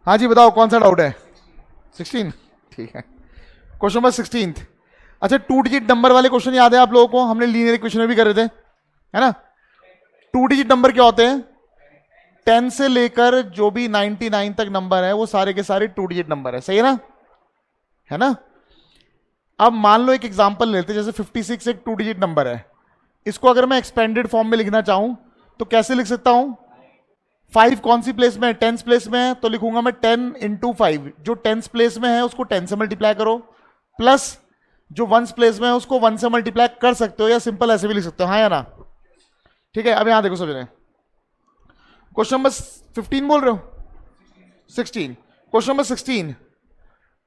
हाँ जी बताओ कौन सा डाउट है? 16, ठीक है। Question number 16। अच्छा, 2 डिजिट नंबर वाले क्वेश्चन याद है आप लोगों को? हमने लीनियर इक्वेशन में भी कर रहे थे, है ना? 2 डिजिट नंबर क्या होते हैं? 10 से लेकर जो भी 99 तक नंबर है वो सारे के सारे 2 डिजिट नंबर है, सही है ना? है ना? अब मान लो एक एग्जांपल लेते हैं, जैसे 56 एक 2 डिजिट नंबर है। इसको अगर मैं एक्सपेंडेड फॉर्म में लिखना चाहूं तो कैसे लिख सकता हूं? 5 कौन सी प्लेस में है? 10th प्लेस में है, तो लिखूंगा मैं 10 इंटू 5। जो 10th प्लेस में है उसको 10 से मल्टीप्लाई करो, प्लस जो 1st प्लेस में है उसको 1 से मल्टीप्लाई कर सकते हो, या सिंपल ऐसे भी लिख सकते हो, हाँ या ना? ठीक है, अब यहां देखो समझ रहे। क्वेश्चन नंबर 15 बोल रहे हो? 16। Question number 16,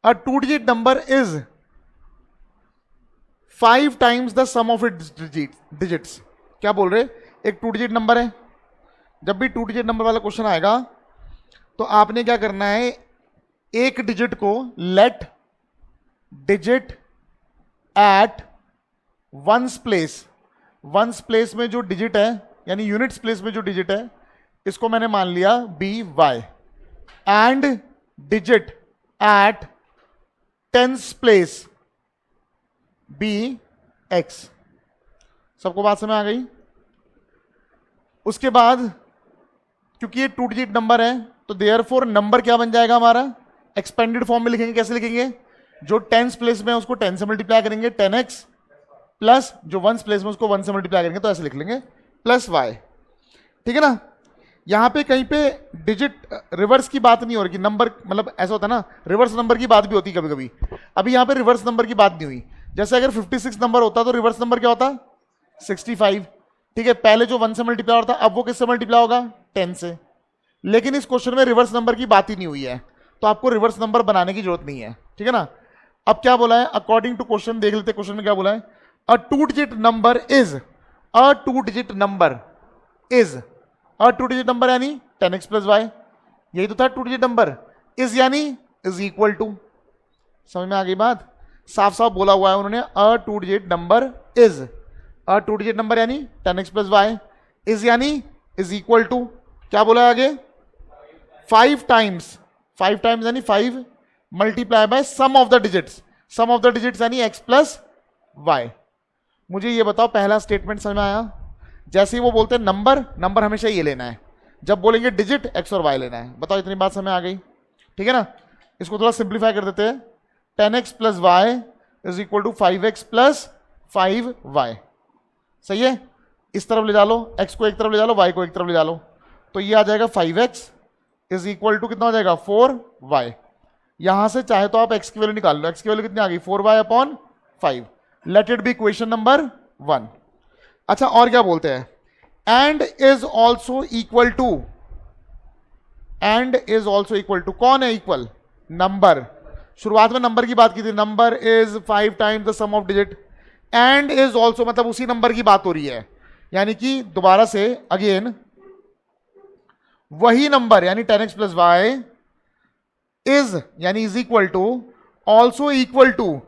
a 2 digit number is 5 times the sum of its digits. क्या बोल रहे? एक 2 डिजिट नंबर है, जब भी 2 डिजिट नंबर वाला क्वेश्चन आएगा तो आपने क्या करना है, एक डिजिट को let digit at ones place. Ones place में जो डिजिट है, यानी यूनिट्स प्लेस में जो डिजिट है, इसको मैंने मान लिया be y, and digit at 10th place be x. सबको बात समझ आ गई? उसके बाद क्योंकि ये 2 डिजिट नंबर है तो देयरफॉर नंबर क्या बन जाएगा हमारा? एक्सपेंडेड फॉर्म में लिखेंगे। कैसे लिखेंगे? जो 10th प्लेस में है उसको 10 से मल्टीप्लाई करेंगे 10x, प्लस जो 1st प्लेस में उसको 1 से मल्टीप्लाई करेंगे, तो ऐसे लिख लेंगे प्लस y। ठीक है ना? यहां पे कहीं पे डिजिट रिवर्स की बात नहीं हो रही कि नंबर, मतलब ऐसा होता है ना, रिवर्स नंबर की बात भी होती है कभी कभी। अभी यहां पे रिवर्स नंबर की बात नहीं हुई। जैसे अगर 56 नंबर होता तो रिवर्स नंबर क्या होता? 65। ठीक है, पहले जो 1 से मल्टीप्लाई होता अब वो किससे मल्टीप्लाई होगा? 10 से। लेकिन इस क्वेश्चन में रिवर्स नंबर की बात ही नहीं हुई है, तो आपको रिवर्स नंबर बनाने की जरूरत नहीं है। ठीक है ना? अब क्या बोला है अकॉर्डिंग टू क्वेश्चन, देख लेते क्वेश्चन में क्या बोला है। अ 2 digit number is, a 2 digit number is, a 2 digit number यानी 10x प्लस वाई, यही तो था 2 डिजिट नंबर। इज यानी इज इक्वल टू, समझ में आ गई बात? साफ साफ बोला हुआ है उन्होंने, अ 2 digit number is, a 2 digit number यानी 10x प्लस वाई, इज यानी इज इक्वल टू, क्या बोला है आगे? 5 टाइम्स, 5 टाइम्स यानी 5 multiply by sum of the digits, sum of the digits यानी x प्लस वाई। मुझे ये बताओ पहला स्टेटमेंट समझ में आया? जैसे ही वो बोलते हैं नंबर, नंबर हमेशा ये लेना है, जब बोलेंगे डिजिट x और y लेना है। बताओ इतनी बात समझ आ गई? ठीक है ना? इसको थोड़ा सिंप्लीफाई कर देते हैं। 10x plus y is equal to 5x plus 5y। सही है? इस तरफ ले जा लो, x को एक तरफ ले जा लो, y को एक तरफ ले जा लो, तो ये आ जाएगा 5x इज इक्वल टू कितना हो जाएगा? 4y। यहां से चाहे तो आप x की वैल्यू निकाल लो। x की वैल्यू कितनी आ गई? 4y upon 5। Let it be equation number 1। अच्छा, और क्या बोलते हैं? And is also equal to, and is also equal to, कौन है इक्वल? नंबर। शुरुआत में नंबर की बात की थी, number is 5 times the sum of digit. And is also मतलब उसी नंबर की बात हो रही है, यानी कि दोबारा से अगेन वही नंबर यानी 10x प्लस वाई इज यानी is equal to also equal to,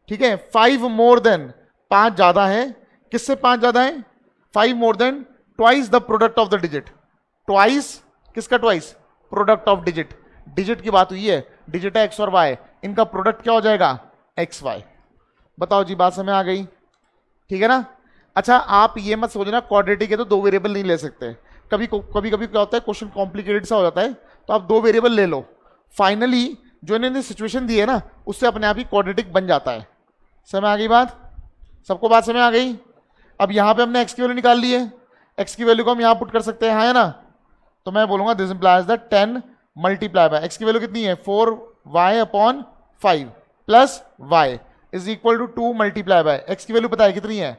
ठीक है, 5 मोर देन, 5 ज्यादा है। किससे 5 ज्यादा है? 5 more than twice the product of the digit. Twice, किसका twice? Product of digit. Digit की बात हुई है, डिजिट है एक्स और वाई, इनका प्रोडक्ट क्या हो जाएगा? X y. बताओ जी, बात समझ आ गई? ठीक है ना? अच्छा, आप ये मत सोचना क्वाड्रेटिक है तो 2 वेरिएबल नहीं ले सकते। कभी कभी क्या होता है, क्वेश्चन कॉम्प्लिकेटेड सा हो जाता है तो आप 2 वेरिएबल ले लो। फाइनली जो इन्होंने सिचुएशन दी है ना, उससे अपने आप ही क्वाड्रेटिक बन जाता है। समझ आ गई बात? सबको बात समझ आ गई? अब यहां पे हमने x की वैल्यू निकाल ली है, x की वैल्यू को हम यहां पुट कर सकते हैं, हाँ या ना? तो मैं बोलूंगा this implies the 10 multiply by x की वैल्यू कितनी है? 4y upon 5 plus y is equal to 2 multiply by x की वैल्यू पता है कितनी है?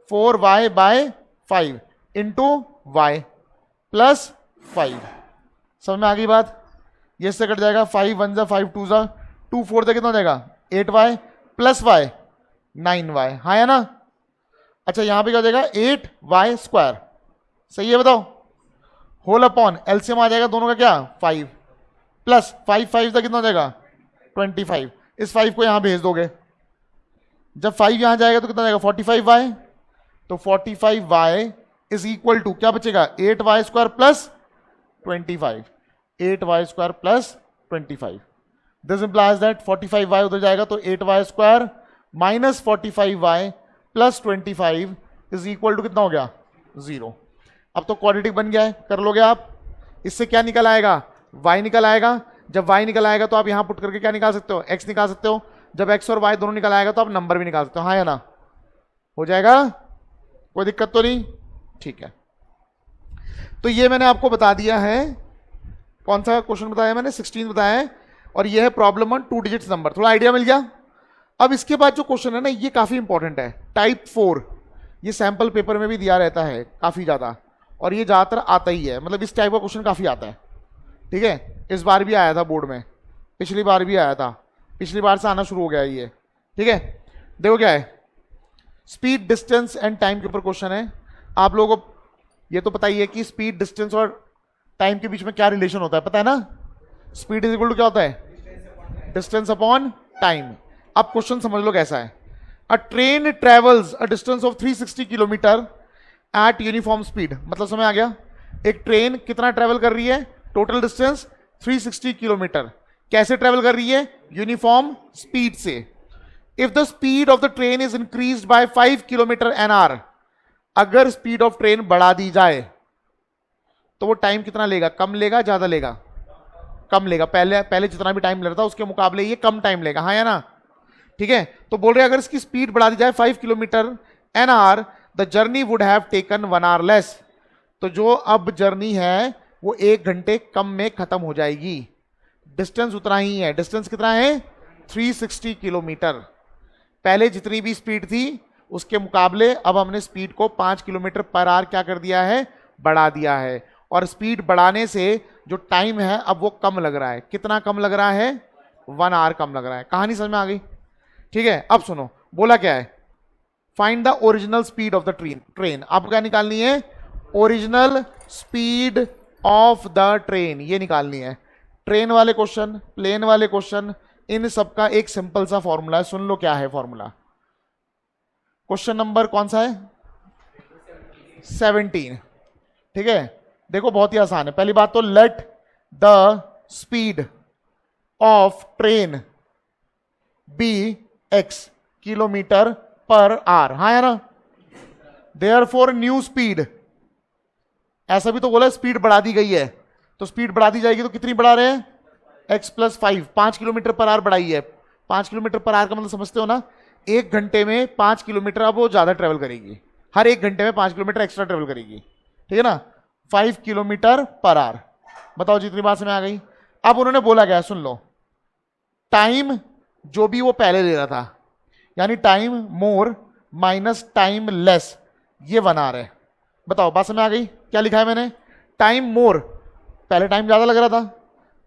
4y bye 5 into y plus 5। समझ में आ गई बात? ये इससे कट जाएगा, 5 1 जा 5 2 जा 2 4 जा कितना हो जाएगा? 8y प्लस y 9y, हाँ या ना? अच्छा, यहां पे क्या हो जाएगा? 8y square. सही है? बताओ। होल अपॉन एलसीएम आ जाएगा दोनों का क्या? 5 प्लस 5 5 का कितना हो जाएगा? 25। इस 5 को यहां भेज दोगे, जब 5 यहां जाएगा तो कितना जाएगा? 45y। तो 45y इज इक्वल टू क्या बचेगा? 8y square plus 25। 8y square plus 25। This implies that 45y उधर जाएगा तो 8y square minus 45y plus 25 is equal to कितना हो गया 0। अब तो क्वाड्रेटिक बन गया है, कर लोगे आप। इससे क्या निकल आएगा, y निकल आएगा। जब y निकल आएगा तो आप यहां पुट करके क्या निकाल सकते हो, x निकाल सकते हो। जब x और y दोनों निकल आएगा तो आप नंबर भी निकाल सकते हो, हाँ या ना, हो जाएगा, कोई दिक्कत तो नहीं, ठीक है। तो ये मैंने आपको बता दिया है, कौन सा क्वेश्चन बताया मैंने, 16 बताया है, और ये है प्रॉब्लम ऑन 2 डिजिट्स नंबर। थोड़ा आइडिया मिल गया। अब इसके बाद जो क्वेश्चन है ना, ये काफी इंपॉर्टेंट है, टाइप 4। ये सैंपल पेपर में भी दिया रहता है काफी ज्यादा, और ये ज्यादातर आता ही है, मतलब इस टाइप का क्वेश्चन काफी आता है, ठीक है। इस बार भी आया था बोर्ड में, पिछली बार भी आया था, पिछली बार से आना शुरू हो गया ये, ठीक है। देखो क्या है, स्पीड, डिस्टेंस एंड टाइम के ऊपर क्वेश्चन है। आप लोगों को ये तो पता ही है कि स्पीड, डिस्टेंस और टाइम के बीच में क्या रिलेशन होता है, पता है ना। स्पीड इज इक्वल टू क्या होता है, डिस्टेंस अपॉन टाइम। अब क्वेश्चन समझ लो कैसा है। अ train travels a distance of 360 kilometre eight uniform speed, मतलब समझ आ गया, एक ट्रेन कितना ट्रेवल कर रही है, टोटल डिस्टेंस 360 किलोमीटर। कैसे ट्रेवल कर रही है, यूनिफॉर्म स्पीड से। If the speed of the train is increased by 5 kilometre an hour, अगर स्पीड ऑफ ट्रेन बढ़ा दी जाए तो वो टाइम कितना लेगा, कम लेगा ज्यादा लेगा, कम लेगा। पहले जितना भी टाइम लगता उसके मुकाबले ये कम टाइम लेगा, हाँ या ना, ठीक है। तो बोल रहे अगर इसकी स्पीड बढ़ा दी जाए 5 kilometre an hour, the journey would have taken 1 our less. तो जो अब जर्नी है वो 1 घंटे कम में खत्म हो जाएगी। डिस्टेंस उतना ही है, डिस्टेंस कितना है 360 किलोमीटर। पहले जितनी भी स्पीड थी उसके मुकाबले अब हमने स्पीड को 5 किलोमीटर पर आवर क्या कर दिया है, बढ़ा दिया है। और स्पीड बढ़ाने से जो टाइम है अब वो कम लग रहा है। कितना कम लग रहा है, 1 आवर कम लग रहा है। कहानी समझ में आ गई, ठीक है। अब सुनो, बोला क्या है, find the original speed of the train. आपको क्या निकालनी है, original speed of the train, ये निकालनी है। ट्रेन वाले क्वेश्चन, प्लेन वाले क्वेश्चन, इन सबका एक सिंपल सा फॉर्मूला है, सुन लो क्या है फॉर्मूला। क्वेश्चन नंबर कौन सा है, 17, ठीक है। देखो बहुत ही आसान है। पहली बात तो let the speed of train be x kilometre per hour, हाँ है ना। देयरफॉर न्यू स्पीड, ऐसा भी तो बोला स्पीड बढ़ा दी गई है, तो स्पीड बढ़ा दी जाएगी तो कितनी बढ़ा रहे हैं, x plus 5, 5 kilometre per our बढ़ाई है। 5 किलोमीटर पर आवर का मतलब समझते हो ना, 1 घंटे में 5 किलोमीटर अब वो ज्यादा ट्रेवल करेगी, हर 1 घंटे में 5 किलोमीटर एक्स्ट्रा ट्रेवल करेगी, ठीक है ना। 5 किलोमीटर पर आवर, बताओ जितनी बात में आ गई। अब उन्होंने बोला क्या, सुन लो, टाइम जो भी वो पहले ले रहा था, यानी time more minus time less, ये 1 आवर है। बताओ बात में आ गई, क्या लिखा है मैंने, टाइम मोर, पहले टाइम ज्यादा लग रहा था,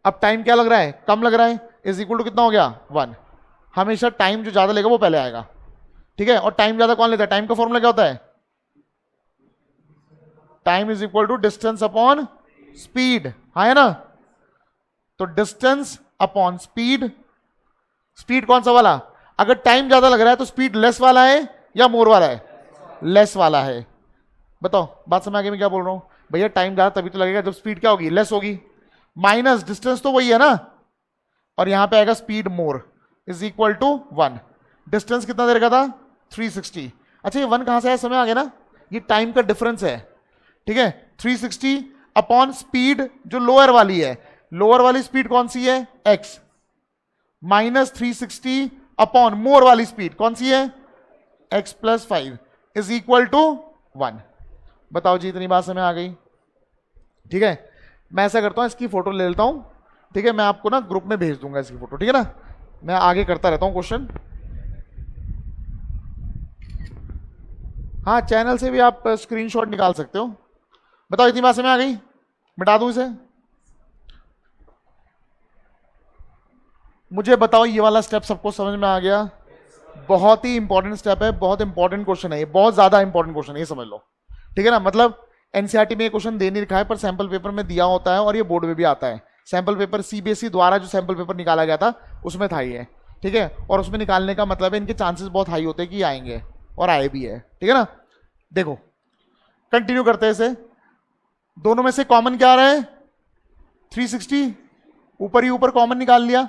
अब टाइम क्या लग रहा है, कम लग रहा है, इज इक्वल टू कितना हो गया 1। हमेशा टाइम जो ज्यादा लेगा वो पहले आएगा, ठीक है। और टाइम ज्यादा कौन लेता है, टाइम का फॉर्मूला क्या होता है, time is equal to distance upon speed, हाँ है ना। तो डिस्टेंस अपॉन स्पीड, स्पीड कौन सा वाला, अगर टाइम ज्यादा लग रहा है तो स्पीड लेस वाला है या मोर वाला है, लेस वाला है। बताओ बात समझ आगे मैं क्या बोल रहा हूं, भैया टाइम ज्यादा तभी तो लगेगा जब स्पीड क्या होगी, लेस होगी, माइनस डिस्टेंस तो वही है ना, और यहां पे आएगा speed more is equal to 1। Distance कितना दे रखा था 360, अच्छा ये 1 कहां से आया, समय आ गया ना, ये टाइम का डिफरेंस है, ठीक है। 360 अपॉन स्पीड जो लोअर वाली है, लोअर वाली स्पीड कौन सी है x, माइनस 360 अपॉन मोर वाली स्पीड कौन सी है x plus 5 is equal to 1। बताओ जी इतनी बात समझ आ गई, ठीक है। मैं ऐसा करता हूं इसकी फोटो ले लेता हूं, ठीक है, मैं आपको ना ग्रुप में भेज दूंगा इसकी फोटो, ठीक है ना। मैं आगे करता रहता हूं क्वेश्चन, हाँ चैनल से भी आप स्क्रीनशॉट निकाल सकते हो। बताओ इतनी बात समझ आ गई, मिटा दूं इसे। मुझे बताओ ये वाला स्टेप सबको समझ में आ गया, बहुत ही इंपॉर्टेंट स्टेप है, बहुत इंपॉर्टेंट क्वेश्चन है ये, बहुत ज्यादा इंपॉर्टेंट क्वेश्चन है ये, समझ लो, ठीक है ना। मतलब एनसीईआरटी में ये क्वेश्चन दे नहीं रखा है पर सैंपल पेपर में दिया होता है और ये बोर्ड में भी आता है। सैंपल पेपर सीबीएसई द्वारा जो सैंपल पेपर निकाला गया था उसमें था ये, ठीक है। और उसमें निकालने का मतलब है इनके चांसेस बहुत हाई होते हैं कि आएंगे, और आए भी है, ठीक है ना। देखो कंटिन्यू करते हैं इसे, दोनों में से कॉमन क्या आ रहा है 360, ऊपर ही ऊपर कॉमन निकाल लिया।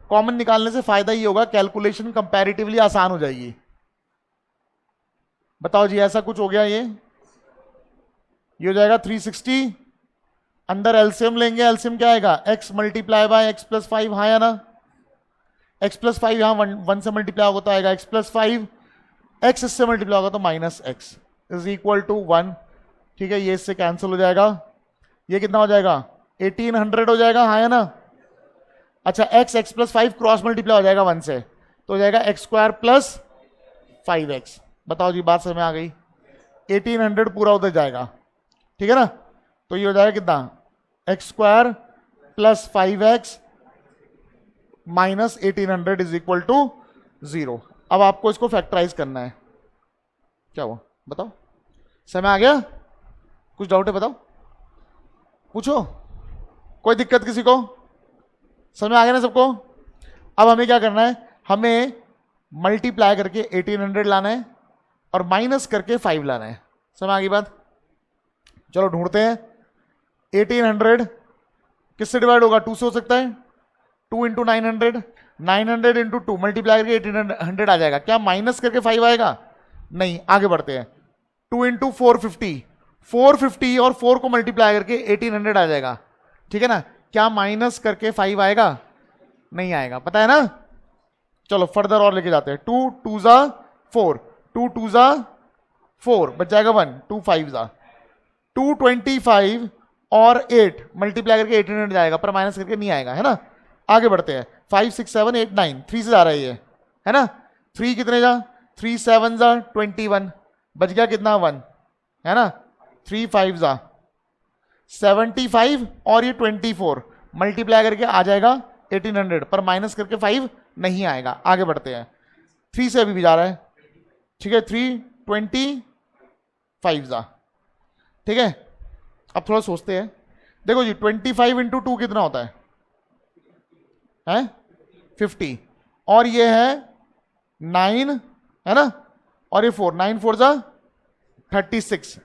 कॉमन निकालने से फायदा ये होगा, कैलकुलेशन कंपैरेटिवली आसान हो जाएगी। बताओ जी, ऐसा कुछ हो गया। ये हो जाएगा 360, अंदर एलसीएम लेंगे, एलसीएम क्या आएगा, x multiply by x plus 5, हाँ या ना। x प्लस 5 यहां 1 से मल्टीप्लाई होगा तो आएगा x प्लस 5, x इससे मल्टीप्लाई होगा तो minus x is equal to 1। ठीक है, ये इससे कैंसिल हो जाएगा। ये कितना हो जाएगा, 1800 हो जाएगा, हाँ या ना। अच्छा, x प्लस 5 क्रॉस मल्टीप्लाई हो जाएगा 1 से, तो हो जाएगा x स्क्वायर प्लस 5x। बताओ जी, बात समझ में आ गई। 1800 पूरा उधर जाएगा, ठीक है ना। तो ये हो जाएगा कितना, x square plus 5x minus 1800 is equal to 0। अब आपको इसको फैक्टराइज करना है। क्या हुआ बताओ, समझ आ गया? कुछ डाउट है बताओ, पूछो। कोई दिक्कत किसी को? समझ में आ गया ना सबको? अब हमें क्या करना है, हमें मल्टीप्लाई करके 1800 लाना है और माइनस करके 5 लाना है। समझ आ गई बात? चलो ढूंढते हैं। 1800 किससे डिवाइड होगा, 2 से हो सकता है। 2 इंटू 900, 900 इंटू 2 मल्टीप्लाई करके 1800 आ जाएगा। क्या माइनस करके 5 आएगा? नहीं, आगे बढ़ते हैं। 2 इंटू 450, 450 और 4 को मल्टीप्लाई करके 1800 आ जाएगा, ठीक है ना। क्या माइनस करके 5 आएगा? नहीं आएगा, पता है ना। चलो फर्दर और लेके जाते हैं। 2 2 जा 4, 2 2 जा 4, बच जाएगा 1, 2 5 जा 225 और 8 मल्टीप्लाई करके 1800 जाएगा, पर माइनस करके नहीं आएगा, है ना। आगे बढ़ते हैं। 5 6 7 8 9, 3 से जा रहा है ये, है ना। 3 कितने जा, 3 7 जा 21, बच गया कितना 1, है ना। 3 5 जा 75 और ये 24 मल्टीप्लाई करके आ जाएगा 1800, पर माइनस करके 5 नहीं आएगा। आगे बढ़ते हैं। 3 से अभी भी जा रहा है, ठीक है। 3 25 जा, ठीक है। अब थोड़ा सोचते हैं। देखो जी, 25 इंटू 2 कितना होता है 50, और ये है 9, है ना, और ये 4, 9 4 जा 36।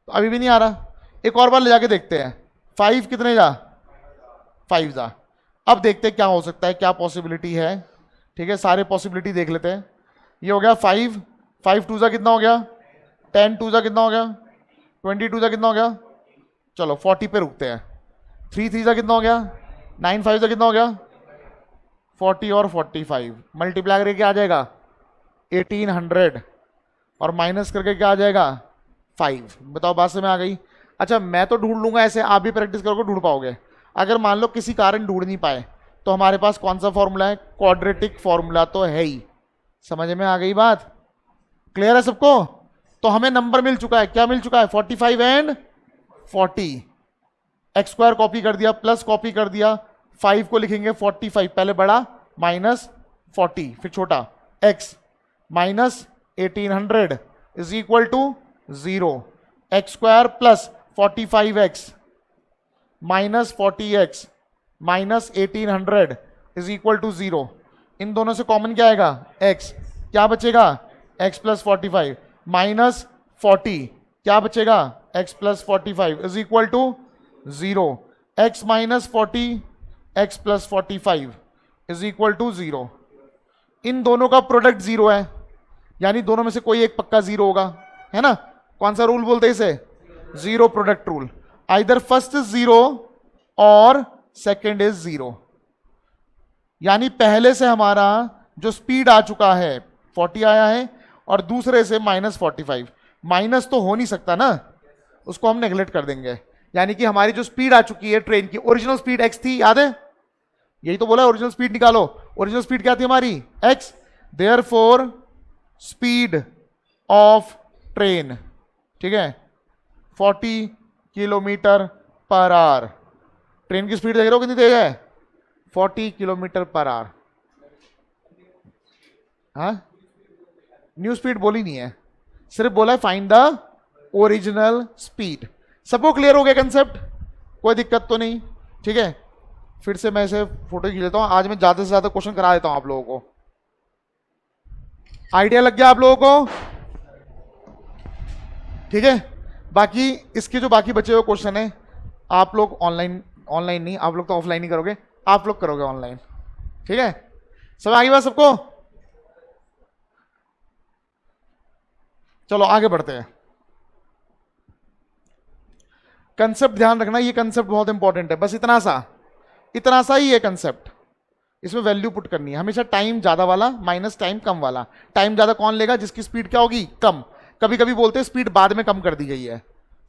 तो अभी भी नहीं आ रहा, एक और बार ले जाके देखते हैं। 5 कितने जा, 5 जा। अब देखते हैं क्या हो सकता है, क्या पॉसिबिलिटी है, ठीक है। सारे पॉसिबिलिटी देख लेते हैं। ये हो गया 5, 5 2 जा कितना हो गया, 10 2 जा कितना हो गया, 22 जा कितना हो गया। चलो 40 पे रुकते हैं। 3 3 जा कितना हो गया, 9 5 जा कितना हो गया, 40 और 45 मल्टीप्लाई करके आ जाएगा 1800 और माइनस करके क्या आ जाएगा 5। बताओ बात से में आ गई। अच्छा, मैं तो ढूंढ लूंगा, ऐसे आप भी प्रैक्टिस करोगे ढूंढ पाओगे। अगर मान लो किसी कारण ढूंढ नहीं पाए तो हमारे पास कौन सा फॉर्मूला है, क्वाड्रेटिक फॉर्मूला तो है ही। समझ में आ गई बात? क्लियर है सबको? तो हमें नंबर मिल चुका है, क्या मिल चुका है, 45 एंड 40। एक्स स्क्वायर कॉपी कर दिया, प्लस कॉपी कर दिया, 5 को लिखेंगे 45, पहले बड़ा माइनस 40 फिर छोटा, x minus 1800 is equal to 0। X square plus 45x minus 40x minus 1800 is equal to 0। इन दोनों से कॉमन क्या आएगा, x, क्या बचेगा, x प्लस 45 माइनस 40, क्या बचेगा, x plus 45 is equal to 0। x minus 40 x plus 45 is equal to 0। इन दोनों का प्रोडक्ट 0 है, यानी दोनों में से कोई एक पक्का 0 होगा, है ना। कौन सा रूल बोलते हैं इसे, zero product rule. Either first is 0 और सेकेंड इज 0। यानी पहले से हमारा जो स्पीड आ चुका है 40 आया है और दूसरे से माइनस 45, माइनस तो हो नहीं सकता ना, उसको हम नेगलेक्ट कर देंगे। यानी कि हमारी जो स्पीड आ चुकी है ट्रेन की, ओरिजिनल स्पीड x थी, याद है, यही तो बोला ओरिजिनल स्पीड निकालो। ओरिजिनल स्पीड क्या थी हमारी, x। Therefore speed of train, ठीक है, 40 किलोमीटर पर आवर। ट्रेन की स्पीड देख रहे हो कितनी तेज है, 40 किलोमीटर पर आवर। हाँ, न्यू स्पीड बोली नहीं है, सिर्फ बोला है फाइंड द ओरिजिनल स्पीड। सबको क्लियर हो गया कंसेप्ट, कोई दिक्कत तो नहीं, ठीक है। फिर से मैं इसे फोटो खींच लेता हूं। आज मैं ज्यादा से ज्यादा क्वेश्चन करा देता हूं आप लोगों को। आइडिया लग गया आप लोगों को, ठीक है। बाकी इसके जो बाकी बचे हुए क्वेश्चन है आप लोग ऑनलाइन ऑनलाइन नहीं, आप लोग तो ऑफलाइन ही करोगे, आप लोग करोगे ऑनलाइन, ठीक है। सब आगे बात सबको, चलो आगे बढ़ते हैं। कंसेप्ट ध्यान रखना, ये कंसेप्ट बहुत इंपॉर्टेंट है, बस इतना सा ही है कंसेप्ट। इसमें वैल्यू पुट करनी है हमेशा, टाइम ज्यादा वाला माइनस टाइम कम वाला। टाइम ज्यादा कौन लेगा? जिसकी स्पीड क्या होगी? कम। कभी कभी बोलते हैं स्पीड बाद में कम कर दी गई है,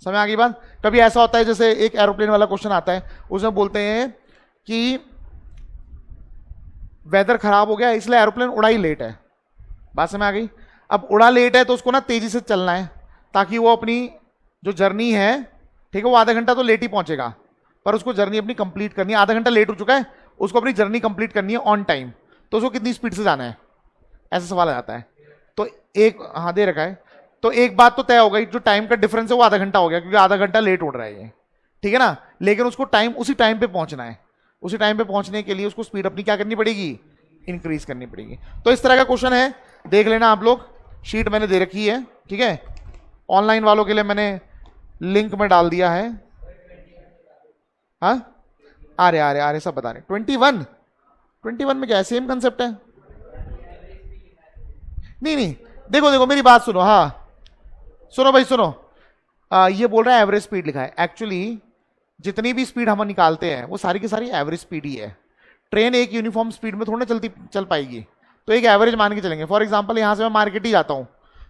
समझ आ गई बात। कभी ऐसा होता है जैसे एक एरोप्लेन वाला क्वेश्चन आता है, उसमें बोलते हैं कि वेदर खराब हो गया इसलिए एरोप्लेन उड़ा ही लेट है, बात समझ आ गई। अब उड़ा लेट है तो उसको ना तेजी से चलना है ताकि वो अपनी जो जर्नी है, ठीक है, वो आधा घंटा तो लेट ही पहुंचेगा पर उसको जर्नी अपनी कंप्लीट करनी है। आधा घंटा लेट हो चुका है, उसको अपनी जर्नी कंप्लीट करनी है ऑन टाइम, तो उसको कितनी स्पीड से जाना है, ऐसा सवाल आ जाता है। तो एक, हाँ दे रखा है, तो एक बात तो तय हो गई, जो टाइम का डिफरेंस है वो आधा घंटा हो गया क्योंकि आधा घंटा लेट उड़ रहा है ये, ठीक है ना। लेकिन उसको टाइम उसी टाइम पे पहुंचना है, उसी टाइम पे पहुंचने के लिए उसको स्पीड अपनी क्या करनी पड़ेगी? इंक्रीज करनी पड़ेगी। तो इस तरह का क्वेश्चन है, देख लेना आप लोग, शीट मैंने दे रखी है, ठीक है। ऑनलाइन वालों के लिए मैंने लिंक में डाल दिया है। हाँ आ रहे सब बता रहे। 21 में क्या है? सेम कंसेप्ट है। नहीं, देखो मेरी बात सुनो, हाँ सुनो भाई सुनो। ये बोल रहा है एवरेज स्पीड लिखा है, एक्चुअली जितनी भी स्पीड हम निकालते हैं वो सारी की सारी एवरेज स्पीड ही है। ट्रेन एक यूनिफॉर्म स्पीड में थोड़ा चल पाएगी, तो एक एवरेज मान के चलेंगे। फॉर एग्जांपल यहां से मैं मार्केट ही जाता हूं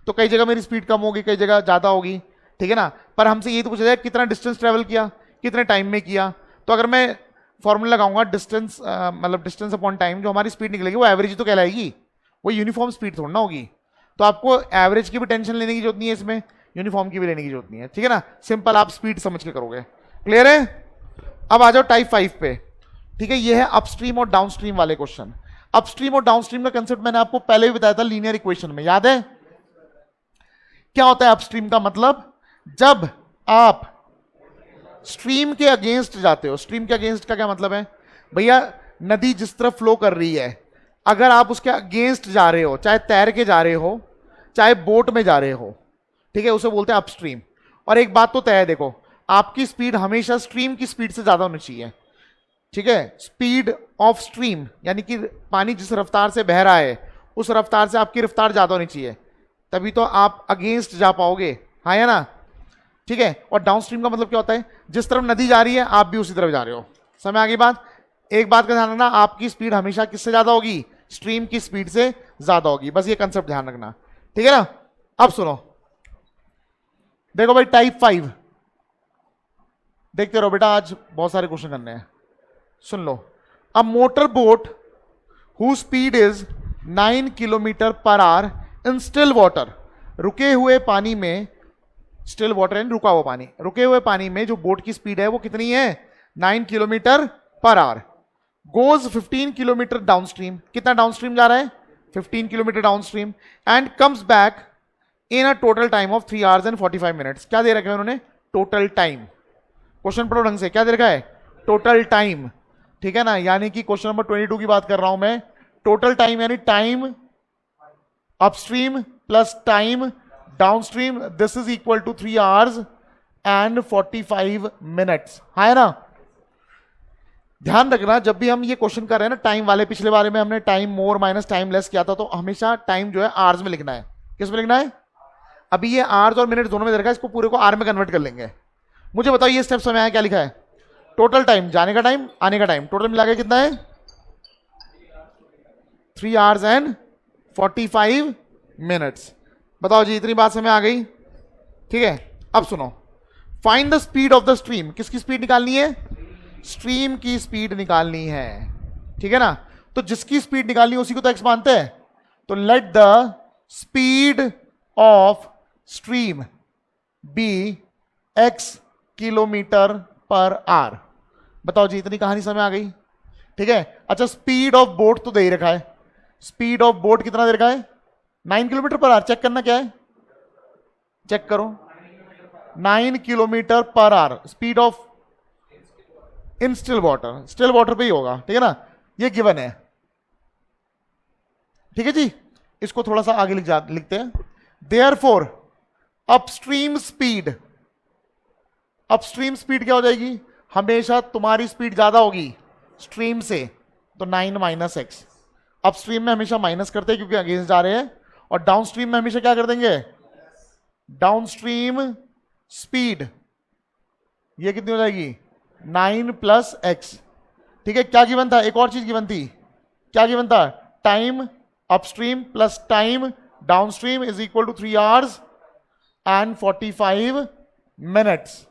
तो कई जगह मेरी स्पीड कम होगी, कई जगह ज्यादा होगी, ठीक है ना। पर हमसे ये तो पूछा जाए कितना डिस्टेंस ट्रेवल किया, कितने टाइम में किया। तो अगर मैं फॉर्मूला लगाऊंगा डिस्टेंस, मतलब डिस्टेंस अपॉन टाइम, जो हमारी स्पीड निकलेगी वो एवरेज तो कहलाएगी, वो यूनिफॉर्म स्पीड थोड़ा ना होगी। तो आपको एवरेज की भी टेंशन लेने की जरूरत नहीं है इसमें, यूनिफॉर्म की भी लेने की जरूरत नहीं है, ठीक है ना। सिंपल आप स्पीड समझ के करोगे। क्लियर है? अब आ जाओ टाइप 5 पे, ठीक है। ये है अपस्ट्रीम और डाउनस्ट्रीम वाले क्वेश्चन। अपस्ट्रीम और डाउनस्ट्रीम का कंसेप्ट मैंने आपको पहले भी बताया था लीनियर इक्वेशन में, याद है? क्या होता है अपस्ट्रीम का मतलब? जब आप स्ट्रीम के अगेंस्ट जाते हो। स्ट्रीम के अगेंस्ट का क्या मतलब है? भैया नदी जिस तरफ फ्लो कर रही है, अगर आप उसके अगेंस्ट जा रहे हो, चाहे तैर के जा रहे हो चाहे बोट में जा रहे हो, ठीक है, उसे बोलते हैं अपस्ट्रीम। और एक बात तो तय है, देखो आपकी स्पीड हमेशा स्ट्रीम की स्पीड से ज्यादा होनी चाहिए, ठीक है। स्पीड ऑफ स्ट्रीम यानी कि पानी जिस रफ्तार से बह रहा है उस रफ्तार से आपकी रफ्तार ज्यादा होनी चाहिए, तभी तो आप अगेंस्ट जा पाओगे, हाँ या ना, ठीक है। और डाउनस्ट्रीम का मतलब क्या होता है? जिस तरफ नदी जा रही है आप भी उसी तरफ जा रहे हो। समझ आ गई बात? एक बात का ध्यान रखना, आपकी स्पीड हमेशा किससे ज्यादा होगी? स्ट्रीम की स्पीड से ज्यादा होगी, बस ये कंसेप्ट ध्यान रखना, ठीक है ना। अब सुनो, देखो भाई टाइप 5 देखते रहो बेटा, आज बहुत सारे क्वेश्चन करने हैं, सुन लो। A motor boat who speed is 9 kilometre per hour in still water, रुके हुए पानी में, स्टिल वाटर यानी रुका हुआ पानी, रुके हुए पानी में जो बोट की स्पीड है वो कितनी है? 9 kilometre per our. Goes 15 kilometre downstream, कितना डाउनस्ट्रीम जा रहा है? 15 kilometre downstream, and comes back in a total time of 3 hours and 45 minutes। क्या दे रखा है उन्होंने? Total time. क्वेश्चन पढ़ो ढंग से, क्या दे रखा है? टोटल टाइम, ठीक है ना। यानी कि क्वेश्चन नंबर 22 की बात कर रहा हूं मैं। टोटल टाइम यानी time upstream plus time downstream, this is equal to 3 hours and 45 minutes, हाँ है ना। ध्यान रखना जब भी हम ये क्वेश्चन कर रहे हैं ना टाइम वाले, पिछले बारे में हमने time more minus time less किया था, तो हमेशा टाइम जो है आवर्स में लिखना है। किस में लिखना है? अभी ये आवर्स और मिनट दोनों में दे रखा है, इसको पूरे को आर में कन्वर्ट कर लेंगे। मुझे बताओ ये स्टेप समय आया, क्या लिखा है? टोटल टाइम, जाने का टाइम आने का टाइम, टोटल मिला के कितना है? 3 hours and 45 minutes। बताओ जी, इतनी बात समय आ गई, ठीक है। अब सुनो, find the speed of the stream. किसकी स्पीड निकालनी है? स्ट्रीम की स्पीड निकालनी है, ठीक है ना। तो जिसकी स्पीड निकालनी है उसी को तो एक्स मानते हैं, तो let the speed of stream be x kilometre per hour. बताओ जी, इतनी कहानी समझ आ गई, ठीक है। अच्छा, स्पीड ऑफ बोट तो दे ही रखा है, स्पीड ऑफ बोट कितना दे रखा है? 9 किलोमीटर पर आवर। चेक करना क्या है, चेक करो, 9 kilometre per our speed of in still water, still water पे ही होगा, ठीक है ना, ये गिवन है, ठीक है जी। इसको थोड़ा सा आगे लिखते हैं। Therefore upstream speed, upstream speed क्या हो जाएगी? हमेशा तुम्हारी स्पीड ज्यादा होगी स्ट्रीम से, तो 9 माइनस एक्स। अप स्ट्रीम में हमेशा माइनस करते हैं क्योंकि अगेंस्ट जा रहे हैं, और डाउन स्ट्रीम में हमेशा क्या कर देंगे, डाउन स्ट्रीम स्पीड ये कितनी हो जाएगी 9 प्लस एक्स। ठीक है, क्या गिवन था, एक और चीज गिवन थी, क्या गिवन था, time upstream plus time downstream is equal to 3 hours and 45 minutes.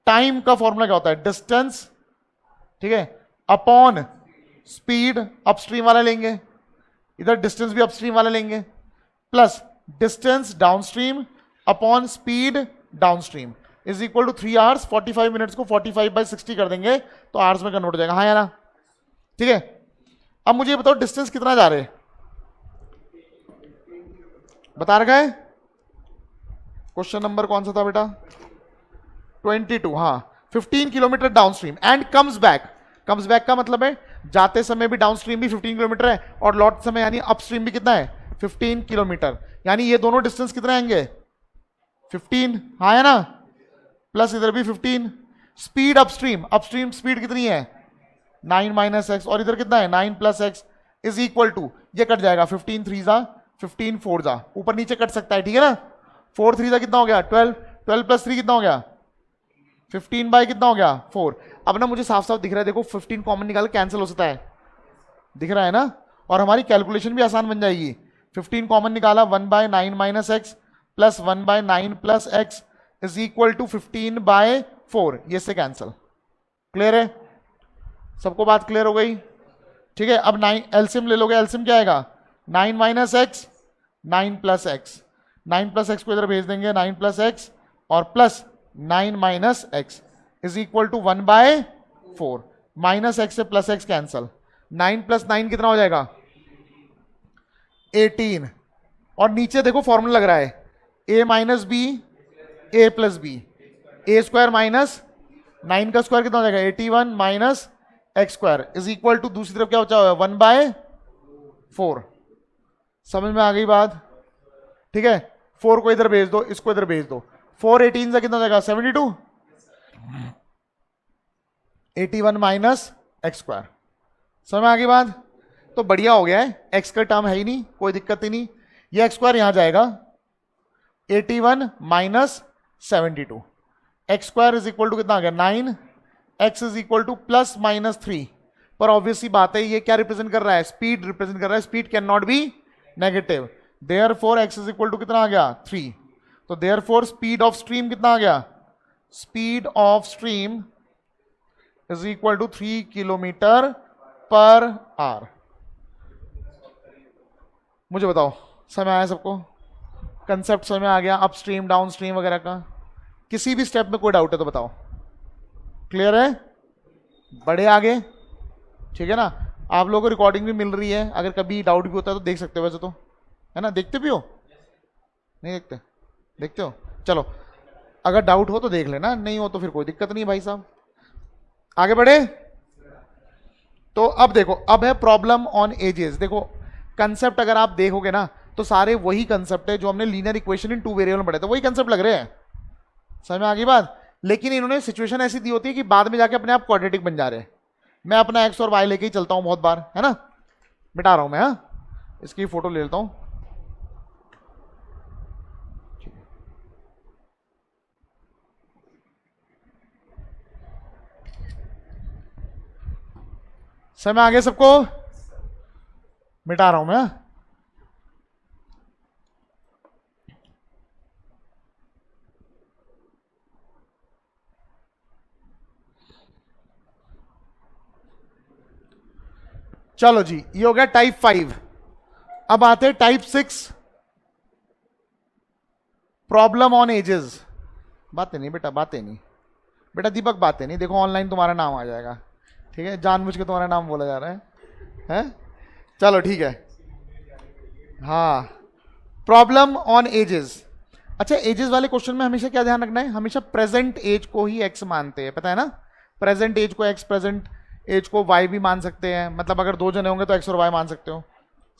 Time का फॉर्मूला क्या होता है, डिस्टेंस, ठीक है, अपॉन स्पीड, अपस्ट्रीम वाला लेंगे, इधर डिस्टेंस भी अपस्ट्रीम वाला लेंगे, plus distance downstream upon speed downstream is equal to 3 hours 45 minutes को 45/60 कर देंगे तो आवर्स में कन्वर्ट हो जाएगा, हाँ या ना। ठीक है, अब मुझे बताओ डिस्टेंस कितना जा रहे हैं, बता रखा है, क्वेश्चन नंबर कौन सा था बेटा, 22, हाँ 15 kilometre downstream and comes back. Comes back का मतलब है जाते समय भी डाउनस्ट्रीम भी 15 किलोमीटर है और लौट समय यानी अपस्ट्रीम भी कितना है 15 किलोमीटर, यानी ये दोनों डिस्टेंस कितने आएंगे 15, हाँ है ना, प्लस इधर भी 15। स्पीड अपस्ट्रीम, अपस्ट्रीम स्पीड कितनी है 9 माइनस एक्स, और इधर कितना है 9 plus x is equal to, ये कट जाएगा 15 3 जा 15 4 जा, ऊपर नीचे कट सकता है, ठीक है ना, 4 3 जा कितना हो गया 12, 12 प्लस 3 कितना हो गया 15 बाय कितना हो गया 4। अब ना मुझे साफ साफ दिख रहा है, देखो 15 कॉमन निकाल कैंसिल हो सकता है, दिख रहा है ना, और हमारी कैलकुलेशन भी आसान बन जाएगी। 15 कॉमन निकाला 1/9 minus x plus 1/9 plus x is equal to 15/4, ये से कैंसिल। क्लियर है, सबको बात क्लियर हो गई। ठीक है, अब 9 एलसीएम ले लोगे, एलसीएम क्या आएगा 9 minus x 9 plus x, 9 plus x को इधर भेज देंगे 9 प्लस एक्स और plus 9 minus x is equal to 1/4, minus x से प्लस एक्स कैंसल, 9 प्लस 9 कितना हो जाएगा 18, और नीचे देखो फॉर्मूला लग रहा है a minus b a plus b, a square minus 9 का स्क्वायर कितना हो जाएगा 81 minus x square is equal to दूसरी तरफ क्या बचा हुआ है 1/4। समझ में आ गई बात, ठीक है, 4 को इधर भेज दो, इसको इधर भेज दो, 4 18 से कितना हो जाएगा 72, 81 माइनस एक्स स्क्वायर। समझ में आ गई बात, तो बढ़िया हो गया है, एक्स का टर्म है ही नहीं, कोई दिक्कत ही नहीं, ये एक्स स्क्वायर यहां जाएगा 81 minus 72, x square is equal to कितना आ गया 9, x is equal to plus minus 3, पर ऑब्वियसली बात है ये क्या रिप्रेजेंट कर रहा है, स्पीड रिप्रेजेंट कर रहा है, speed can not be negative, therefore x is equal to कितना आ गया 3, तो देयरफॉर स्पीड ऑफ स्ट्रीम कितना आ गया, speed of stream is equal to 3 kilometre per hour. मुझे बताओ समझ आया सबको, कंसेप्ट समझ में आ गया, अपस्ट्रीम डाउन स्ट्रीम वगैरह का, किसी भी स्टेप में कोई डाउट है तो बताओ, क्लियर है, बढ़े आगे, ठीक है ना। आप लोगों को रिकॉर्डिंग भी मिल रही है, अगर कभी डाउट भी होता है तो देख सकते हो, वैसे तो है ना, देखते भी हो नहीं देखते, देखते हो, चलो अगर डाउट हो तो देख लेना, नहीं हो तो फिर कोई दिक्कत नहीं भाई साहब, आगे बढ़े। तो अब देखो, अब है प्रॉब्लम ऑन एजेस। देखो कंसेप्ट अगर आप देखोगे ना तो सारे वही कंसेप्ट है जो हमने लीनियर इक्वेशन इन 2 वेरिएबल में पढ़े थे, वही कंसेप्ट लग रहे हैं, समझ में आ गई बात, लेकिन इन्होंने सिचुएशन ऐसी दी होती है कि बाद में जाके अपने आप क्वाड्रेटिक बन जा रहे हैं। मैं अपना एक्स और वाई लेके ही चलता हूं बहुत बार, है ना, मिटा रहा हूं मैं, हाँ इसकी फोटो ले लेता हूं, समझ में आ गया सबको, मिटा रहा हूं मैं, चलो जी ये हो गया टाइप 5। अब आते हैं टाइप 6, प्रॉब्लम ऑन एजेस। बातें नहीं बेटा, बातें नहीं बेटा, दीपक बातें नहीं, देखो ऑनलाइन तुम्हारा नाम आ जाएगा, ठीक है, जानबूझ के तुम्हारा नाम बोला जा रहा है? चलो ठीक है, हाँ प्रॉब्लम ऑन एजेस। अच्छा एजेस वाले क्वेश्चन में हमेशा क्या ध्यान रखना है, हमेशा प्रेजेंट एज को ही एक्स मानते हैं, पता है ना, प्रेजेंट एज को एक्स, प्रेजेंट एज को वाई भी मान सकते हैं, मतलब अगर 2 जने होंगे तो एक्स और वाई मान सकते हो।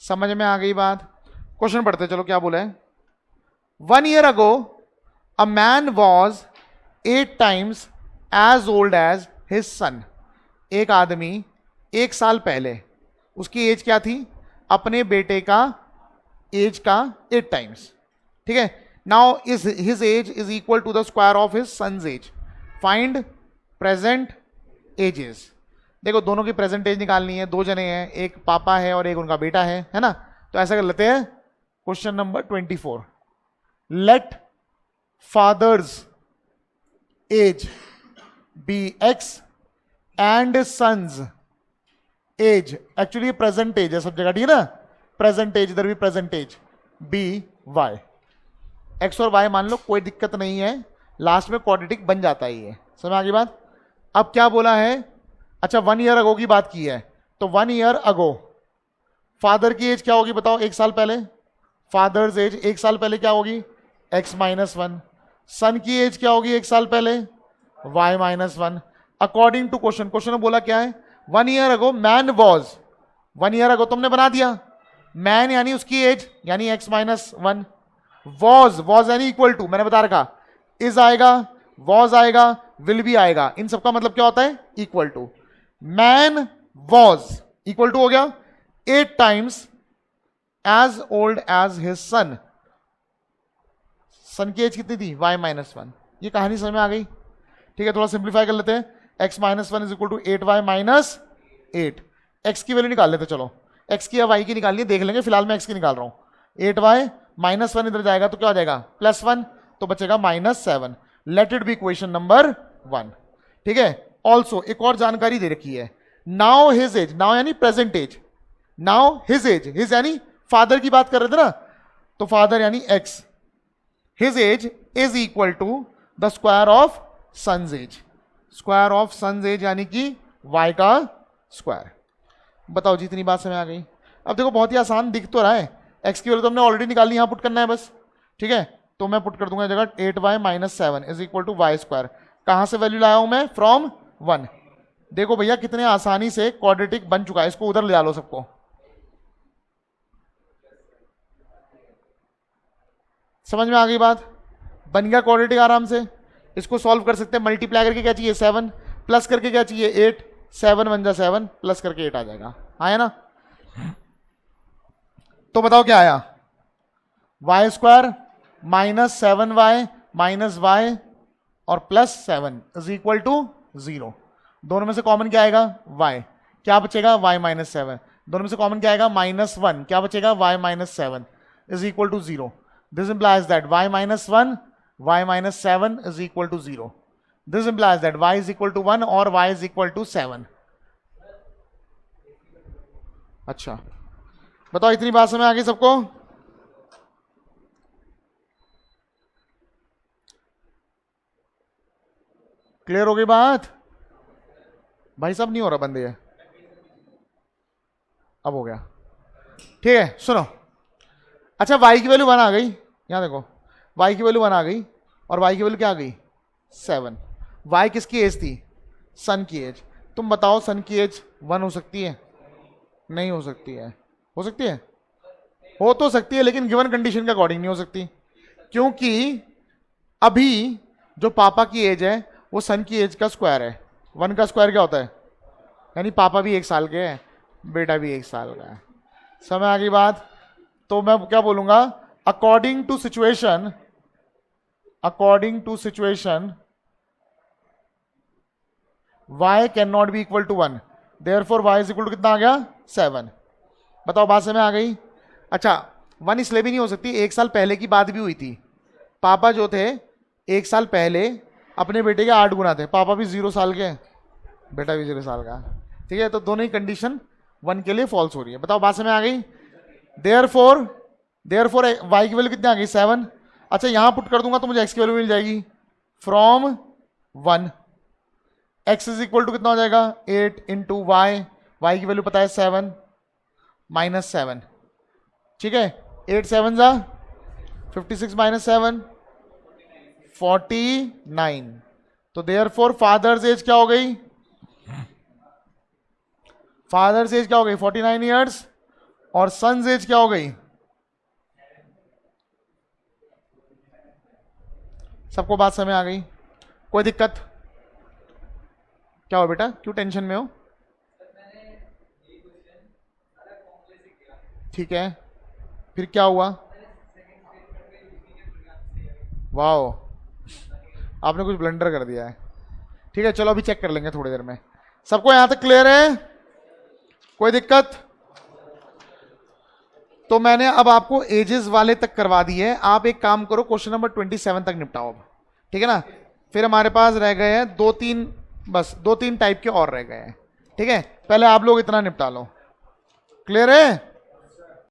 समझ में आ गई बात, क्वेश्चन पढ़ते चलो क्या बोला है। 1 year ago a man was 8 times as old as his son, एक आदमी 1 साल पहले, उसकी एज क्या थी, अपने बेटे का एज का 8 टाइम्स, ठीक है। Now is his age is equal to the square of his son's age, find present ages. देखो दोनों की प्रेजेंट एज निकालनी है, 2 जने हैं, एक पापा है और एक उनका बेटा है ना। तो ऐसा कर लेते हैं, question number 24, let father's age be x and son's age, actually present age है सब जगह, ठीक है ना, प्रेजेंट एज, इधर भी present age, b y, x और वाई मान लो, कोई दिक्कत नहीं है, लास्ट में क्वाड्रेटिक बन जाता है ये, समझ आ गई बात। अब क्या बोला है, अच्छा 1 ईयर अगो की बात की है, तो 1 ईयर अगो फादर की एज क्या होगी बताओ, 1 साल पहले, फादर्स एज 1 साल पहले क्या होगी, x माइनस 1, सन की एज क्या होगी 1 साल पहले, y minus 1, according to question, question में बोला क्या है, 1 year ago man was, 1 year ago तुमने बना दिया, मैन यानी उसकी एज यानी x माइनस 1, वॉज यानी इक्वल टू, मैंने बता रखा, इज आएगा, वॉज आएगा, विल भी आएगा, इन सबका मतलब क्या होता है, equal to, man was equal to हो गया 8 times as old as his son, son की एज कितनी थी, y माइनस 1, ये कहानी समझ में आ गई, ठीक है। थोड़ा सिंप्लीफाई कर लेते हैं, x minus 1 is equal to 8y minus 8, x की वैल्यू निकाल लेते, चलो x की या y की निकालनी है, देख लेंगे, फिलहाल मैं x की निकाल रहा हूं, 8y माइनस 1 इधर जाएगा तो क्या हो जाएगा, +1, तो बचेगा -7, late it be equation number 1, ठीक है। ऑल्सो एक और जानकारी दे रखी है, नाउ हिज एज, नाउ यानी present age, now his age, his यानी फादर की बात कर रहे थे ना, तो फादर यानी x, his age is equal to the square of son's age, square of son's age यानी कि y का स्क्वायर। बताओ जितनी बात समझ आ गई। अब देखो बहुत ही आसान दिख तो रहा है, x की वैल्यू तो हमने ऑलरेडी निकाली, यहां पुट करना है बस, ठीक है। तो मैं पुट कर दूंगा जगह 8y minus 7 is equal to y square, कहां से वैल्यू लाया हूं मैं, फ्रॉम 1। देखो भैया कितने आसानी से क्वाड्रेटिक बन चुका है, इसको उधर ले डालो सबको, समझ में आ गई बात, बन गया क्वाड्रेटिक आराम से, इसको सॉल्व कर सकते हैं, मल्टीप्लाई करके क्या चाहिए 7, प्लस करके क्या चाहिए 8, 7 1 जा 7, प्लस करके 8 आ जाएगा, आया ना। तो बताओ क्या आया, y square minus 7y minus y और प्लस 7 इज इक्वल टू 0, दोनों में से कॉमन क्या आएगा y, क्या बचेगा y माइनस 7, दोनों में से कॉमन क्या आएगा -1, क्या बचेगा y minus 7 is equal to 0, this implies that y minus 1 y minus 7 is equal to 0, this implies that y is equal to 1 और y इज इक्वल टू 7। अच्छा बताओ इतनी बात समझ आ गई सबको, क्लियर हो गई बात, भाई सब नहीं हो रहा बंदे है, अब हो गया, ठीक है। सुनो, अच्छा y की वैल्यू 1 आ गई, यहां देखो y की वैल्यू 1 आ गई और y की वैल्यू क्या आ गई 7, y किसकी एज थी, सन की एज, तुम बताओ सन की एज 1 हो सकती है, नहीं हो सकती है, हो सकती है, हो तो सकती है लेकिन गिवन कंडीशन के अकॉर्डिंग नहीं हो सकती, क्योंकि अभी जो पापा की एज है वो सन की एज का स्क्वायर है, 1 का स्क्वायर क्या होता है, यानी पापा भी 1 साल के हैं, बेटा भी 1 साल का है, समझ आ गई बात। तो मैं क्या बोलूंगा, according to situation, according to situation y can not be equal to 1, therefore y is equal to कितना आ गया 7। बताओ बात समझ आ गई। अच्छा 1 इसलिए भी नहीं हो सकती, 1 साल पहले की बात भी हुई थी, पापा जो थे 1 साल पहले अपने बेटे के 8 गुना थे, पापा भी 0 साल के, बेटा भी 0 साल का, ठीक है। तो दोनों ही कंडीशन 1 के लिए फॉल्स हो रही है। बताओ बात समझ आ गई। देयरफॉर y की वैल्यू कितनी आ गई 7। अच्छा यहां पुट कर दूंगा तो मुझे x की वैल्यू मिल जाएगी from 1, x is equal to कितना हो जाएगा 8 इंटू वाई, वाई की वैल्यू पता है 7 माइनस 7, ठीक है। 8 7 जा 56 माइनस 7 49, तो देयरफॉर फादर्स एज क्या हो गई, फादर्स एज क्या हो गई 49 ईयर्स और सन्स एज क्या हो गई, सबको बात समझ आ गई, कोई दिक्कत, क्या हो बेटा, क्यों टेंशन में हो? ठीक है, फिर क्या हुआ? वाओ, आपने कुछ ब्लंडर कर दिया है। ठीक है, चलो अभी चेक कर लेंगे थोड़ी देर में। सबको यहां तक क्लियर है? कोई दिक्कत? तो मैंने अब आपको एजेस वाले तक करवा दिए। आप एक काम करो, क्वेश्चन नंबर 27 तक निपटाओ अब, ठीक है ना? फिर हमारे पास रह गए हैं दो तीन, बस दो तीन टाइप के और रह गए हैं। ठीक है, पहले आप लोग इतना निपटा लो। क्लियर है?